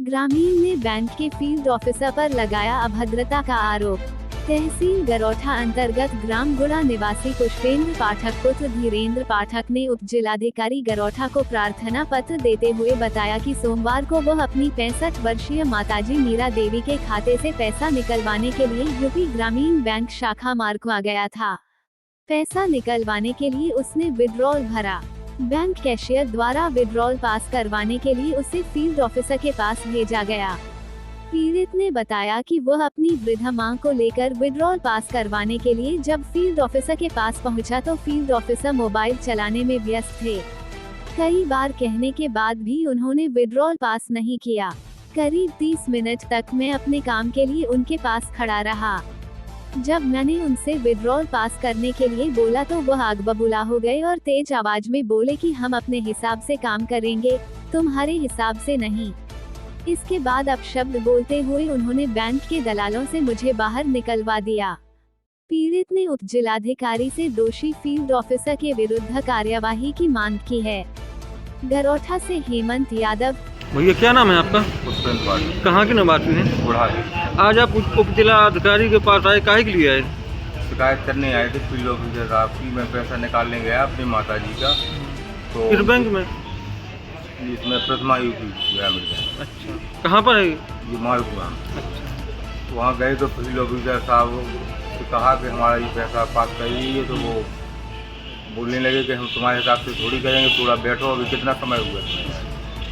ग्रामीण ने बैंक के फील्ड ऑफिसर पर लगाया अभद्रता का आरोप। तहसील गरौठा अंतर्गत ग्राम गुड़ा निवासी पुष्पेंद्र पाठक पुत्र धीरेन्द्र पाठक ने उप जिलाधिकारी गरौठा को प्रार्थना पत्र देते हुए बताया कि सोमवार को वह अपनी 65 वर्षीय माताजी मीरा देवी के खाते से पैसा निकलवाने के लिए यूपी ग्रामीण बैंक शाखा मार्कवा गया था। पैसा निकलवाने के लिए उसने विड्रॉल भरा। बैंक कैशियर द्वारा विड्रॉल पास करवाने के लिए उसे फील्ड ऑफिसर के पास भेजा गया। पीड़ित ने बताया कि वह अपनी वृद्ध मां को लेकर विड्रॉल पास करवाने के लिए जब फील्ड ऑफिसर के पास पहुंचा तो फील्ड ऑफिसर मोबाइल चलाने में व्यस्त थे। कई बार कहने के बाद भी उन्होंने विड्रॉल पास नहीं किया। करीब 30 मिनट तक मैं अपने काम के लिए उनके पास खड़ा रहा। जब मैंने उनसे विड्रॉल पास करने के लिए बोला तो वह आग बबूला हो गए और तेज आवाज में बोले कि हम अपने हिसाब से काम करेंगे, तुम्हारे हिसाब से नहीं। इसके बाद अपशब्द बोलते हुए उन्होंने बैंक के दलालों से मुझे बाहर निकलवा दिया। पीड़ित ने उप जिलाधिकारी से दोषी फील्ड ऑफिसर के विरुद्ध कार्यवाही की मांग की है। गरौठा से हेमंत यादव। भैया क्या नाम है आपका? पुष्पेंद्र पाठक। कहाँ के निवासी हैं? बुढ़ा के। आज आप उप जिला अधिकारी के पास आए, काहे के लिए आए? शिकायत करने आए थे फील्ड ऑफिसर साहब की। मैं पैसा निकालने गया अपनी माताजी का, तो किस बैंक में? इसमें प्रथमा यूपी ग्रामीण बैंक। अच्छा, कहाँ पर है ये मालपुरा। अच्छा। वहाँ गए तो फील्ड ऑफिसर साहब से कहा कि हमारा ये पैसा पास कर दीजिए, तो वो बोलने लगे कि हम तुम्हारे हिसाब से थोड़ी करेंगे, थोड़ा बैठो, अभी कितना समय हुआ।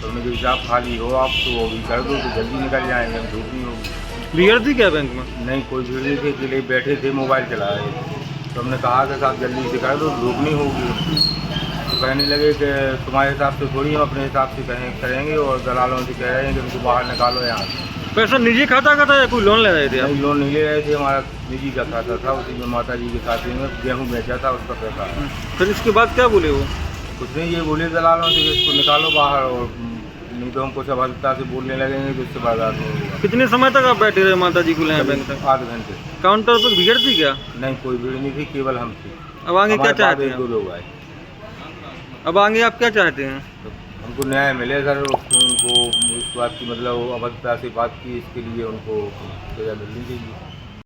तो उन्होंने हिसाब खाली हो आप तो अभी कर दो तो जल्दी निकल जाएंगे, हम धूप नहीं होगी। भीड़ थी क्या बैंक में? नहीं, कोई भीड़ नहीं थी, अकेले बैठे थे, मोबाइल चला रहे थे। तो हमने कहा कि साहब जल्दी से कर दो, धूप नहीं होगी। तो कहने लगे कि तुम्हारे हिसाब से थोड़ी, हम अपने हिसाब से करेंगे, और दलालों से कह रहे हैं कि उनको बाहर निकालो यहाँ से। पैसा निजी खाता का था या कोई लोन ले रहे थे आप? नहीं, लोन नहीं ले रहे थे, हमारा निजी का खाता था। उसी में माता जी के खाते में गेहूँ बेचा था, उसका पैसा है। फिर इसके बाद क्या बोले वो? कुछ नहीं, ये बोले दलालों से कि इसको निकालो बाहर, और नहीं तो हम कुछ अभद्रता से बोलने लगेंगे तो उससे बर्दाश्त नहीं होगा। कितने समय तक आप बैठे रहे माता जी को ले बैंक तक? आधे घंटे। काउंटर पर भीड़ थी क्या? नहीं, कोई भीड़ नहीं थी, केवल हम थे। अब आगे क्या चाहते हैं? 2 लोग आए। अब आगे आप क्या चाहते हैं? तो हमको न्याय मिले सर, उनको इस बात की मतलब अभद्रता से बात की, इसके लिए उनको सजा मिलनी चाहिए।